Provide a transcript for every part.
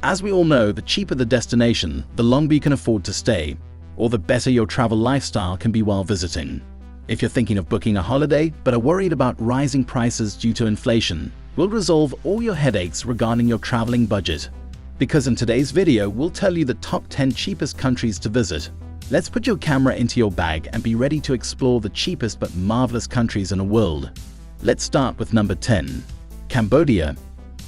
As we all know, the cheaper the destination, the longer you can afford to stay, or the better your travel lifestyle can be while visiting. If you're thinking of booking a holiday but are worried about rising prices due to inflation, we'll resolve all your headaches regarding your traveling budget. Because in today's video, we'll tell you the top 10 cheapest countries to visit. Let's put your camera into your bag and be ready to explore the cheapest but marvelous countries in the world. Let's start with number 10. Cambodia.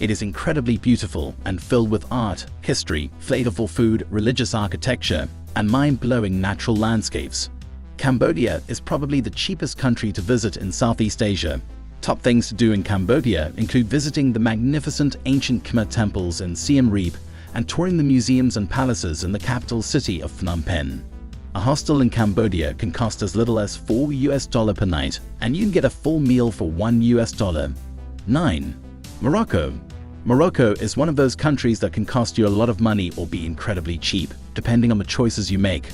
It is incredibly beautiful and filled with art, history, flavorful food, religious architecture, and mind-blowing natural landscapes. Cambodia is probably the cheapest country to visit in Southeast Asia. Top things to do in Cambodia include visiting the magnificent ancient Khmer temples in Siem Reap and touring the museums and palaces in the capital city of Phnom Penh. A hostel in Cambodia can cost as little as $4 per night, and you can get a full meal for $1. 9. Morocco. Morocco is one of those countries that can cost you a lot of money or be incredibly cheap, depending on the choices you make.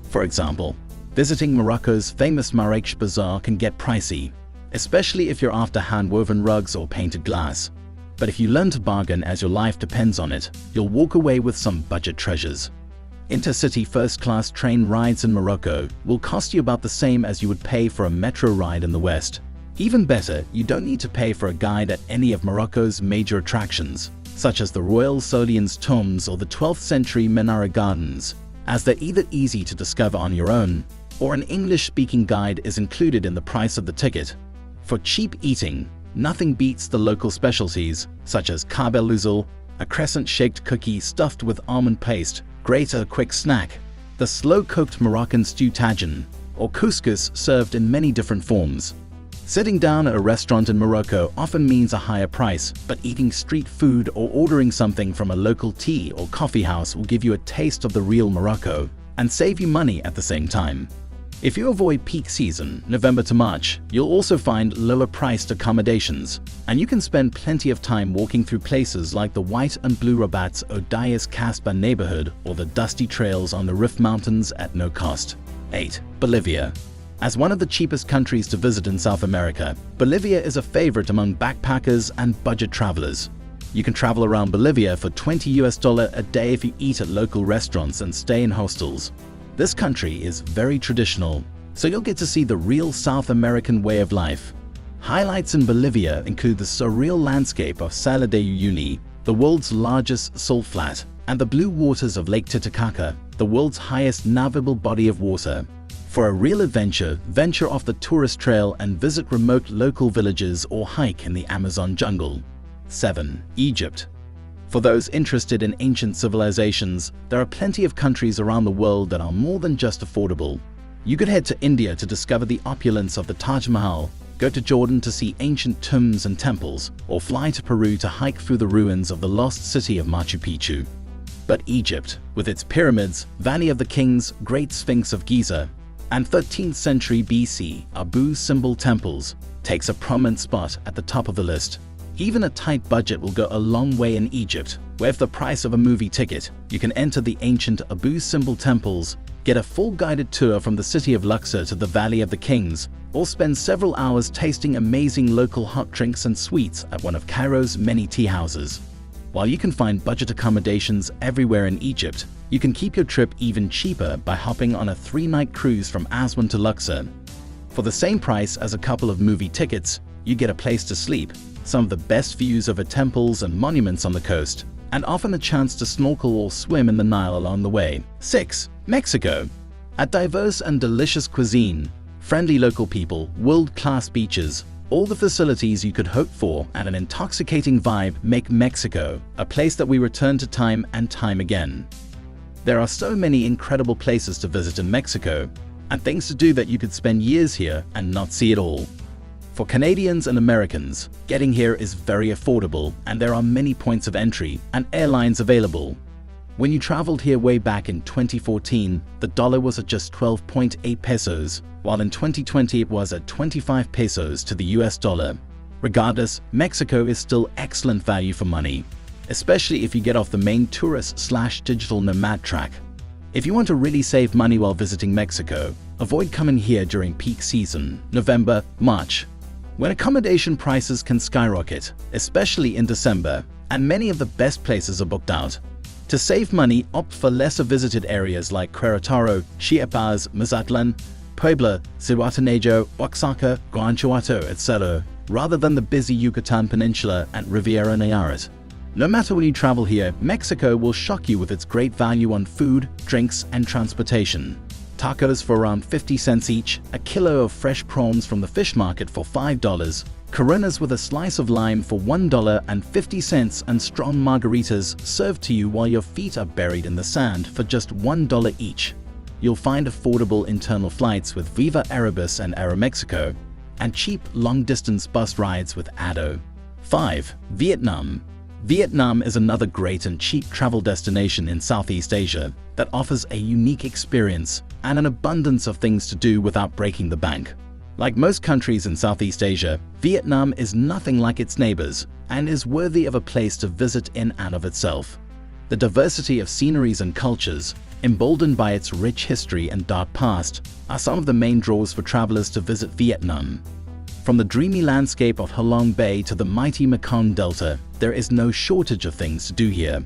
For example, visiting Morocco's famous Marrakech Bazaar can get pricey, especially if you're after hand-woven rugs or painted glass. But if you learn to bargain as your life depends on it, you'll walk away with some budget treasures. Intercity first-class train rides in Morocco will cost you about the same as you would pay for a metro ride in the West. Even better, you don't need to pay for a guide at any of Morocco's major attractions, such as the Royal Solian's tombs or the 12th century Menara Gardens, as they're either easy to discover on your own, or an English-speaking guide is included in the price of the ticket. For cheap eating, nothing beats the local specialties, such as kabel luzel, a crescent-shaped cookie stuffed with almond paste, great a quick snack, the slow-cooked Moroccan stew tagine, or couscous served in many different forms. Sitting down at a restaurant in Morocco often means a higher price, but eating street food or ordering something from a local tea or coffee house will give you a taste of the real Morocco and save you money at the same time. If you avoid peak season, November to March, you'll also find lower-priced accommodations, and you can spend plenty of time walking through places like the white and blue Rabat's Odayas Casbah neighborhood or the dusty trails on the Rif Mountains at no cost. 8. Bolivia. As one of the cheapest countries to visit in South America, Bolivia is a favorite among backpackers and budget travelers. You can travel around Bolivia for $20 a day if you eat at local restaurants and stay in hostels. This country is very traditional, so you'll get to see the real South American way of life. Highlights in Bolivia include the surreal landscape of Salar de Uyuni, the world's largest salt flat, and the blue waters of Lake Titicaca, the world's highest navigable body of water. For a real adventure, venture off the tourist trail and visit remote local villages or hike in the Amazon jungle. 7. Egypt. For those interested in ancient civilizations, there are plenty of countries around the world that are more than just affordable. You could head to India to discover the opulence of the Taj Mahal, go to Jordan to see ancient tombs and temples, or fly to Peru to hike through the ruins of the lost city of Machu Picchu. But Egypt, with its pyramids, Valley of the Kings, Great Sphinx of Giza, and 13th century BC Abu Simbel temples, takes a prominent spot at the top of the list. Even a tight budget will go a long way in Egypt, where for the price of a movie ticket, you can enter the ancient Abu Simbel temples, get a full guided tour from the city of Luxor to the Valley of the Kings, or spend several hours tasting amazing local hot drinks and sweets at one of Cairo's many tea houses. While you can find budget accommodations everywhere in Egypt, you can keep your trip even cheaper by hopping on a 3-night cruise from Aswan to Luxor. For the same price as a couple of movie tickets, you get a place to sleep, some of the best views over temples and monuments on the coast, and often a chance to snorkel or swim in the Nile along the way. 6. Mexico. A diverse and delicious cuisine, friendly local people, world-class beaches, all the facilities you could hope for, and an intoxicating vibe make Mexico a place that we return to time and time again. There are so many incredible places to visit in Mexico, and things to do that you could spend years here and not see it all. For Canadians and Americans, getting here is very affordable, and there are many points of entry and airlines available. When you traveled here way back in 2014, the dollar was at just 12.8 pesos, while in 2020 it was at 25 pesos to the US dollar. Regardless, Mexico is still excellent value for money, especially if you get off the main tourist/digital nomad track. If you want to really save money while visiting Mexico, avoid coming here during peak season, November, March, when accommodation prices can skyrocket, especially in December, and many of the best places are booked out. To save money, opt for lesser visited areas like Querétaro, Chiapas, Mazatlan, Puebla, Zihuatanejo, Oaxaca, Guanajuato, etc., rather than the busy Yucatan Peninsula and Riviera Nayarit. No matter when you travel here, Mexico will shock you with its great value on food, drinks, and transportation. Tacos for around 50 cents each, a kilo of fresh prawns from the fish market for $5, Coronas with a slice of lime for $1.50, and strong margaritas served to you while your feet are buried in the sand for just $1 each. You'll find affordable internal flights with Viva Aerobus and Aeromexico, and cheap long-distance bus rides with ADO. 5. Vietnam. Vietnam is another great and cheap travel destination in Southeast Asia that offers a unique experience and an abundance of things to do without breaking the bank. Like most countries in Southeast Asia, Vietnam is nothing like its neighbors and is worthy of a place to visit in and of itself. The diversity of sceneries and cultures, emboldened by its rich history and dark past, are some of the main draws for travelers to visit Vietnam. From the dreamy landscape of Halong Bay to the mighty Mekong Delta, there is no shortage of things to do here.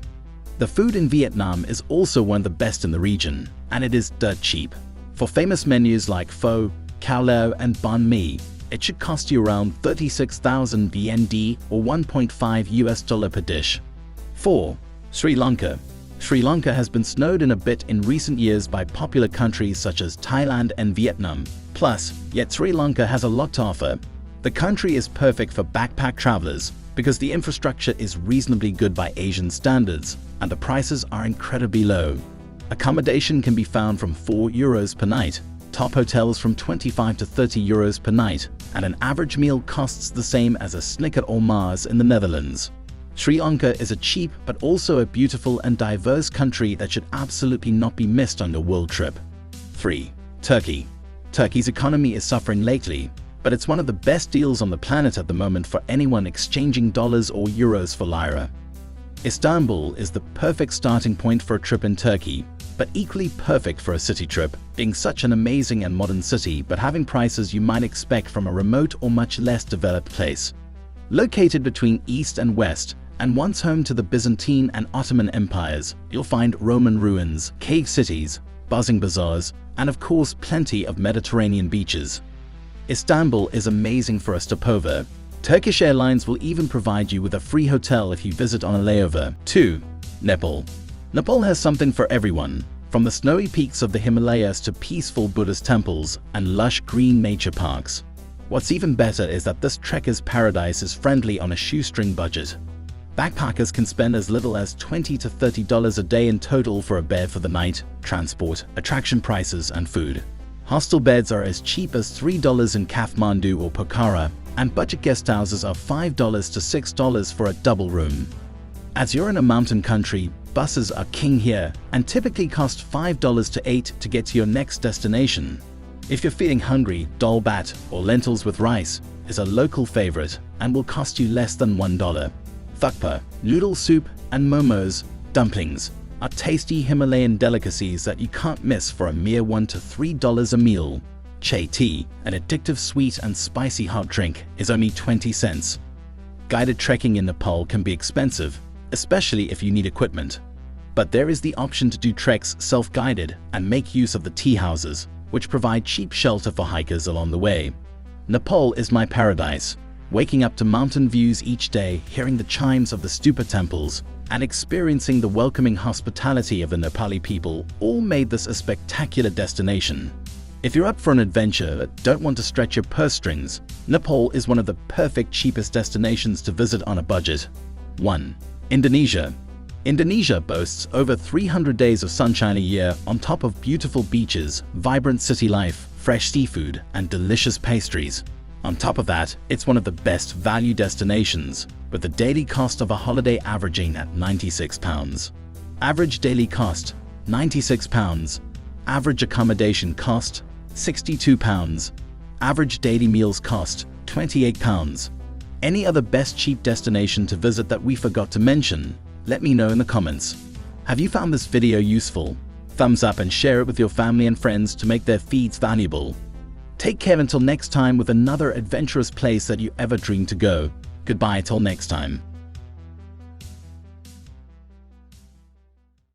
The food in Vietnam is also one of the best in the region, and it is dirt cheap. For famous menus like pho, cao lao, and banh mi, it should cost you around 36,000 VND or $1.5 per dish. 4. Sri Lanka. Sri Lanka has been snowed in a bit in recent years by popular countries such as Thailand and Vietnam. Yet Sri Lanka has a lot to offer. The country is perfect for backpack travelers because the infrastructure is reasonably good by Asian standards and the prices are incredibly low. Accommodation can be found from €4 per night, top hotels from 25 to €30 per night, and an average meal costs the same as a Snicket or Mars in the Netherlands. Sri Lanka is a cheap but also a beautiful and diverse country that should absolutely not be missed on your world trip. 3. Turkey. Turkey's economy is suffering lately, but it's one of the best deals on the planet at the moment for anyone exchanging dollars or euros for lira. Istanbul is the perfect starting point for a trip in Turkey, but equally perfect for a city trip, being such an amazing and modern city but having prices you might expect from a remote or much less developed place. Located between East and West, and once home to the Byzantine and Ottoman empires, you'll find Roman ruins, cave cities, buzzing bazaars, and of course plenty of Mediterranean beaches. Istanbul is amazing for a stopover. Turkish Airlines will even provide you with a free hotel if you visit on a layover. 2. Nepal. Nepal has something for everyone, from the snowy peaks of the Himalayas to peaceful Buddhist temples and lush green nature parks. What's even better is that this trekker's paradise is friendly on a shoestring budget. Backpackers can spend as little as $20 to $30 a day in total for a bed for the night, transport, attraction prices, and food. Hostel beds are as cheap as $3 in Kathmandu or Pokhara, and budget guest houses are $5 to $6 for a double room. As you're in a mountain country, buses are king here and typically cost $5 to $8 to get to your next destination. If you're feeling hungry, dal bhat or lentils with rice is a local favorite and will cost you less than $1. Thukpa, noodle soup, and momos, dumplings, are tasty Himalayan delicacies that you can't miss for a mere $1 to $3 a meal. Chai tea, an addictive sweet and spicy hot drink, is only 20 cents. Guided trekking in Nepal can be expensive, especially if you need equipment. But there is the option to do treks self-guided and make use of the tea houses, which provide cheap shelter for hikers along the way. Nepal is my paradise. Waking up to mountain views each day, hearing the chimes of the stupa temples, and experiencing the welcoming hospitality of the Nepali people all made this a spectacular destination. If you're up for an adventure but don't want to stretch your purse strings, Nepal is one of the perfect cheapest destinations to visit on a budget. 1. Indonesia. Indonesia boasts over 300 days of sunshine a year on top of beautiful beaches, vibrant city life, fresh seafood, and delicious pastries. On top of that, it's one of the best value destinations, with the daily cost of a holiday averaging at £96. Average daily cost, £96. Average accommodation cost, £62. Average daily meals cost, £28. Any other best cheap destination to visit that we forgot to mention? Let me know in the comments. Have you found this video useful? Thumbs up and share it with your family and friends to make their feeds valuable. Take care until next time with another adventurous place that you ever dreamed to go. Goodbye till next time.